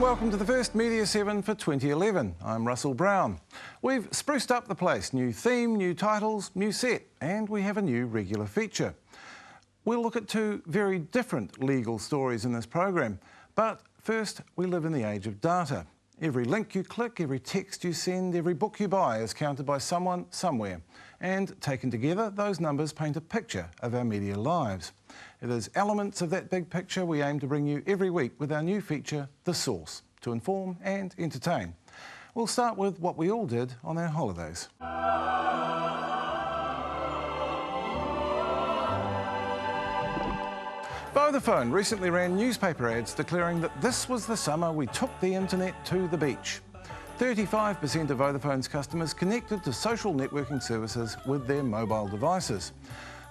welcome to the first Media7 for 2011. I'm Russell Brown. We've spruced up the place. New theme, new titles, new set, and we have a new regular feature. We'll look at two very different legal stories in this program. But first, we live in the age of data. Every link you click, every text you send, every book you buy is counted by someone, somewhere. And taken together, those numbers paint a picture of our media lives. It is elements of that big picture we aim to bring you every week with our new feature, The Source, to inform and entertain. We'll start with what we all did on our holidays. Vodafone recently ran newspaper ads declaring that this was the summer we took the internet to the beach. 35% of Vodafone's customers connected to social networking services with their mobile devices.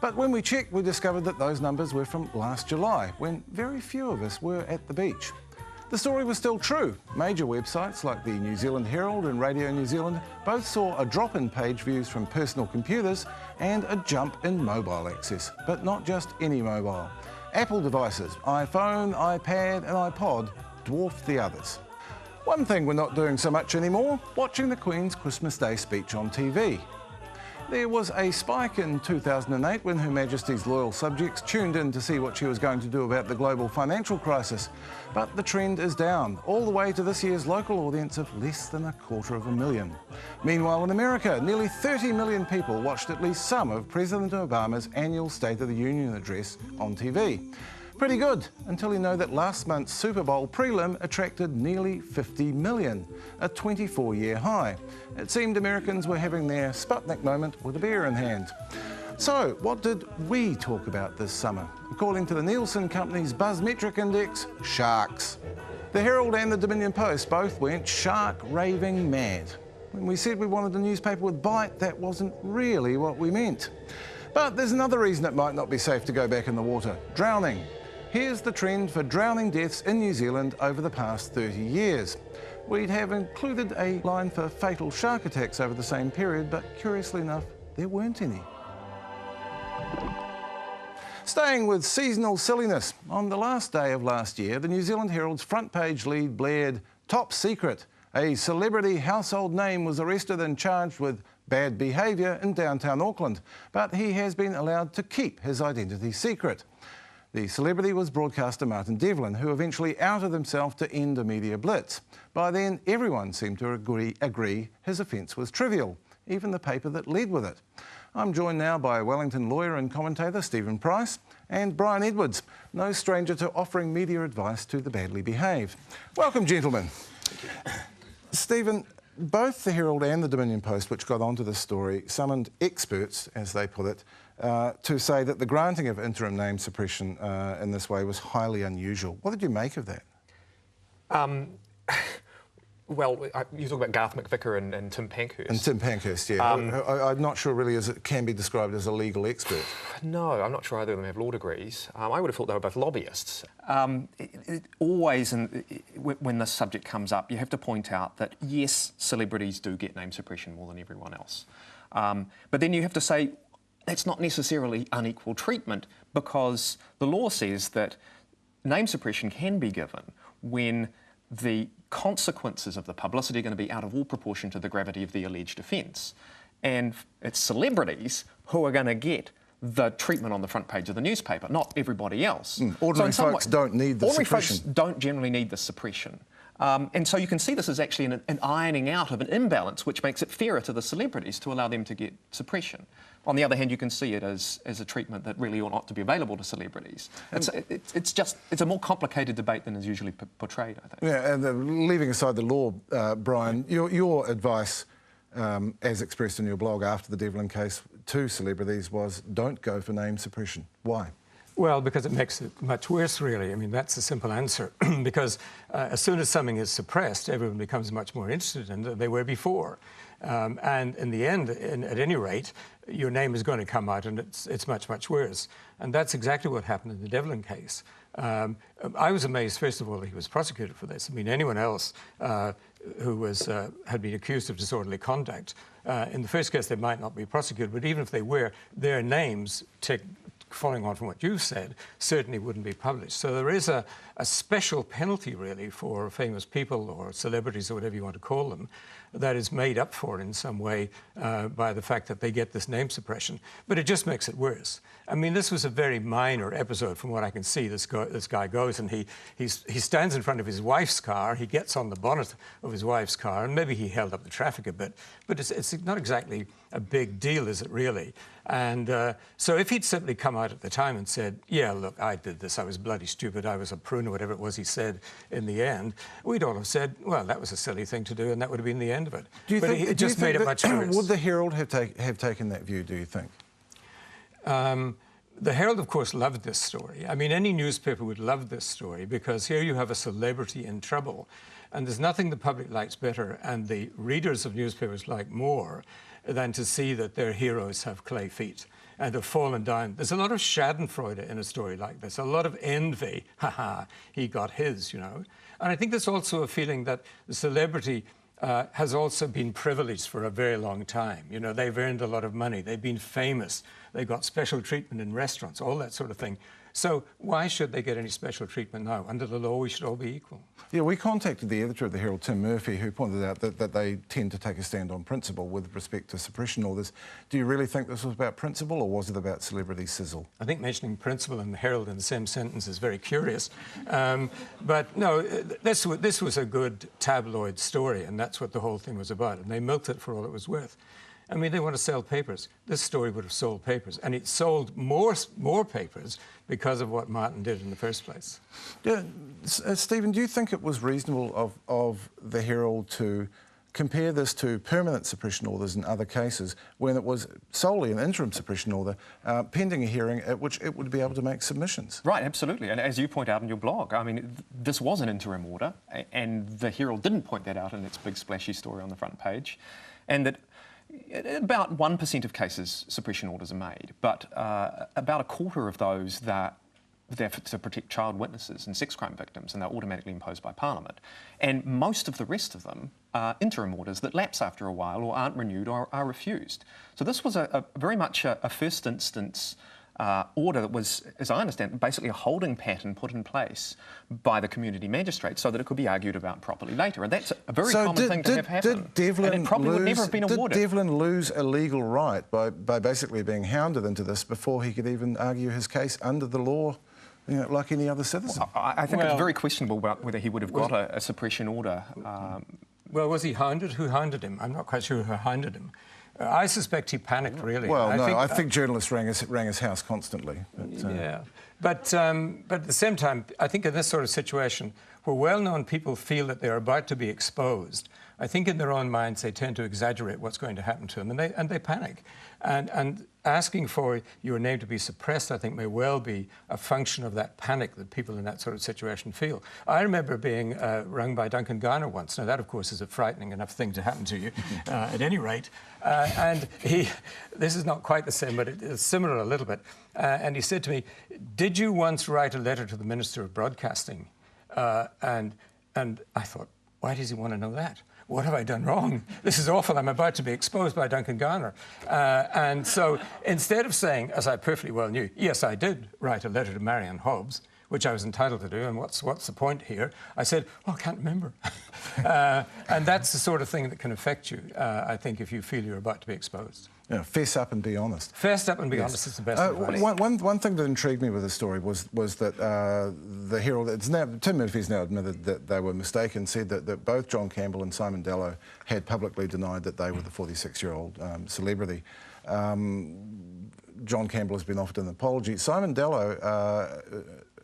But when we checked, we discovered that those numbers were from last July, when very few of us were at the beach. The story was still true. Major websites like the New Zealand Herald and Radio New Zealand both saw a drop in page views from personal computers and a jump in mobile access, but not just any mobile. Apple devices, iPhone, iPad and iPod, dwarfed the others. One thing we're not doing so much anymore, watching the Queen's Christmas Day speech on TV. There was a spike in 2008 when Her Majesty's loyal subjects tuned in to see what she was going to do about the global financial crisis. But the trend is down, all the way to this year's local audience of less than 250,000. Meanwhile, in America, nearly 30 million people watched at least some of President Obama's annual State of the Union address on TV. Pretty good, until you know that last month's Super Bowl prelim attracted nearly 50 million, a 24-year high. It seemed Americans were having their Sputnik moment with a beer in hand. So, what did we talk about this summer? According to the Nielsen Company's Buzzmetric Index, sharks. The Herald and the Dominion Post both went shark-raving mad. When we said we wanted a newspaper with bite, that wasn't really what we meant. But there's another reason it might not be safe to go back in the water: drowning. Here's the trend for drowning deaths in New Zealand over the past 30 years. We'd have included a line for fatal shark attacks over the same period, but curiously enough, there weren't any. Staying with seasonal silliness, on the last day of last year, the New Zealand Herald's front page lead blared, "Top secret, a celebrity household name was arrested and charged with bad behaviour in downtown Auckland, but he has been allowed to keep his identity secret." The celebrity was broadcaster Martin Devlin, who eventually outed himself to end a media blitz. By then, everyone seemed to agree his offence was trivial, even the paper that led with it. I'm joined now by Wellington lawyer and commentator Stephen Price and Brian Edwards, no stranger to offering media advice to the badly behaved. Welcome, gentlemen. Thank you. Stephen, both the Herald and the Dominion Post, which got onto this story, summoned experts, as they put it, to say that the granting of interim name suppression in this way was highly unusual. What did you make of that? Well, you talk about Garth McVicker and Tim Pankhurst. And Tim Pankhurst, yeah. I'm not sure really as it can be described as a legal expert. No, I'm not sure either of them have law degrees. I would have thought they were both lobbyists. Always, when this subject comes up, you have to point out that, yes, celebrities do get name suppression more than everyone else. But then you have to say, that's not necessarily unequal treatment, because the law says that name suppression can be given when the consequences of the publicity are going to be out of all proportion to the gravity of the alleged offence. And it's celebrities who are going to get the treatment on the front page of the newspaper, not everybody else. Ordinary folks don't need the suppression. Ordinary folks don't generally need the suppression. And so you can see this as actually an ironing out of an imbalance, which makes it fairer to the celebrities to allow them to get suppression. On the other hand, you can see it as a treatment that really ought not to be available to celebrities. It's a more complicated debate than is usually portrayed, I think. Yeah, and leaving aside the law, Brian, your advice, as expressed in your blog after the Devlin case to celebrities, was don't go for name suppression. Why? Well, because it makes it much worse, really. I mean, that's the simple answer. Because as soon as something is suppressed, everyone becomes much more interested in it than they were before. And in the end, at any rate, your name is going to come out and it's much, much worse. And that's exactly what happened in the Devlin case. I was amazed, first of all, that he was prosecuted for this. I mean, anyone else who had been accused of disorderly conduct, in the first case, they might not be prosecuted, but even if they were, their names following on from what you've said, certainly wouldn't be published. So there is a special penalty, really, for famous people or celebrities or whatever you want to call them, that is made up for in some way by the fact that they get this name suppression. But it just makes it worse. I mean, this was a very minor episode from what I can see. This guy goes and he stands in front of his wife's car, he gets on the bonnet of his wife's car, and maybe he held up the traffic a bit, but it's not exactly a big deal, is it really? And so if he'd simply come out at the time and said, yeah, look, I did this, I was bloody stupid, I was a prune, or whatever it was he said in the end, we'd all have said, well, that was a silly thing to do, and that would have been the end of it. It just made it much worse. Would the Herald have taken that view, do you think? The Herald, of course, loved this story. I mean, any newspaper would love this story because here you have a celebrity in trouble, and there's nothing the public likes better and the readers of newspapers like more than to see that their heroes have clay feet and have fallen down. There's a lot of schadenfreude in a story like this, a lot of envy. Ha, he got his, you know. And I think there's also a feeling that the celebrity has also been privileged for a very long time. You know, they've earned a lot of money, they've been famous, they got special treatment in restaurants, all that sort of thing. So why should they get any special treatment now? Under the law, we should all be equal. Yeah, we contacted the editor of the Herald, Tim Murphy, who pointed out that they tend to take a stand on principle with respect to suppression orders. Do you really think this was about principle, or was it about celebrity sizzle? I think mentioning principle and the Herald in the same sentence is very curious. But no, this was a good tabloid story, and that's what the whole thing was about. And they milked it for all it was worth. I mean, they want to sell papers. This story would have sold papers, and it sold more papers because of what Martin did in the first place. Yeah, Stephen, do you think it was reasonable of the Herald to compare this to permanent suppression orders in other cases when it was solely an interim suppression order pending a hearing at which it would be able to make submissions? Right, absolutely. And as you point out in your blog, I mean, this was an interim order, and the Herald didn't point that out in its big splashy story on the front page, and that about 1% of cases suppression orders are made, but about a quarter of those that they're to protect child witnesses and sex crime victims, and they're automatically imposed by Parliament. And most of the rest of them are interim orders that lapse after a while or aren't renewed or are refused. So this was a very much a first instance order that was, as I understand, basically a holding pattern put in place by the community magistrate so that it could be argued about properly later. And that's a very common thing to have happen. And it probably would never have been awarded. Did Devlin lose a legal right by basically being hounded into this before he could even argue his case under the law, you know, like any other citizen? Well, I think it's very questionable about whether he would have got a suppression order. Well, was he hounded? Who hounded him? I'm not quite sure who hounded him. I suspect he panicked, really. Well, I think journalists rang his house constantly. But at the same time, I think in this sort of situation, where well-known people feel that they're about to be exposed, I think in their own minds they tend to exaggerate what's going to happen to them, and they panic. And asking for your name to be suppressed, I think, may well be a function of that panic that people in that sort of situation feel. I remember being rung by Duncan Garner once. Now, that, of course, is a frightening enough thing to happen to you, at any rate. And this is not quite the same, but it's similar a little bit. And he said to me, "Did you once write a letter to the Minister of Broadcasting?" And I thought, why does he want to know that? What have I done wrong? This is awful. I'm about to be exposed by Duncan Garner. And so instead of saying, as I perfectly well knew, yes, I did write a letter to Marianne Hobbs, which I was entitled to do, and what's the point here? I said, oh, I can't remember. And that's the sort of thing that can affect you, I think, if you feel you're about to be exposed. Yeah, fess up and be honest. Fess up and be honest is the best advice. One thing that intrigued me with the story was that the Herald, Tim Murphy's now admitted that they were mistaken, said that both John Campbell and Simon Dello had publicly denied that they were the 46-year-old celebrity. John Campbell has been offered an apology. Simon Dello,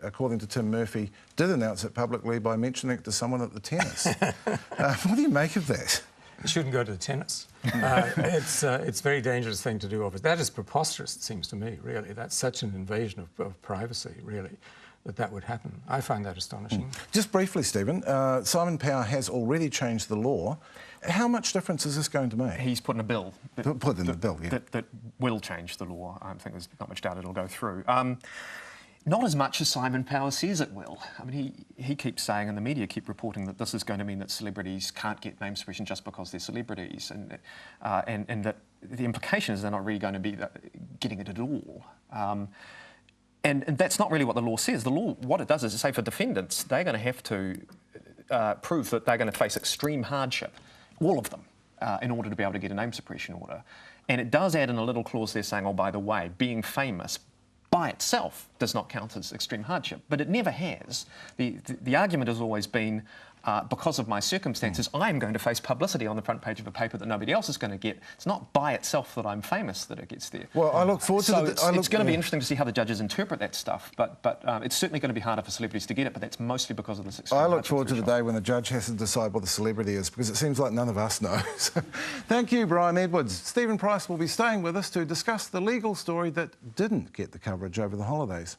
according to Tim Murphy, did announce it publicly by mentioning it to someone at the tennis. What do you make of that? You shouldn't go to the tennis. It's a very dangerous thing to do. That is preposterous, it seems to me, really. That's such an invasion of privacy, really, that would happen. I find that astonishing. Just briefly, Stephen, Simon Power has already changed the law. How much difference is this going to make? He's put in a bill. Put in a bill, yeah. That will change the law. I think there's not much doubt it'll go through. Not as much as Simon Power says it will. I mean, he keeps saying, and the media keep reporting, that this is going to mean that celebrities can't get name suppression just because they're celebrities, and that the implication is they're not really going to be getting it at all. And that's not really what the law says. The law, what it does is say for defendants, they're going to have to prove that they're going to face extreme hardship, all of them, in order to be able to get a name suppression order. And it does add in a little clause there saying, oh, by the way, being famous by itself does not count as extreme hardship, but it never has. The argument has always been, because of my circumstances, I'm going to face publicity on the front page of a paper that nobody else is going to get. It's not by itself that I'm famous that it gets there. Well, I look forward to it's going to be interesting to see how the judges interpret that stuff, but it's certainly going to be harder for celebrities to get it, but that's mostly because of this extreme hardship. I look forward to the day when the judge has to decide what the celebrity is, because it seems like none of us know. So, thank you, Brian Edwards. Stephen Price will be staying with us to discuss the legal story that didn't get the coverage over the holidays.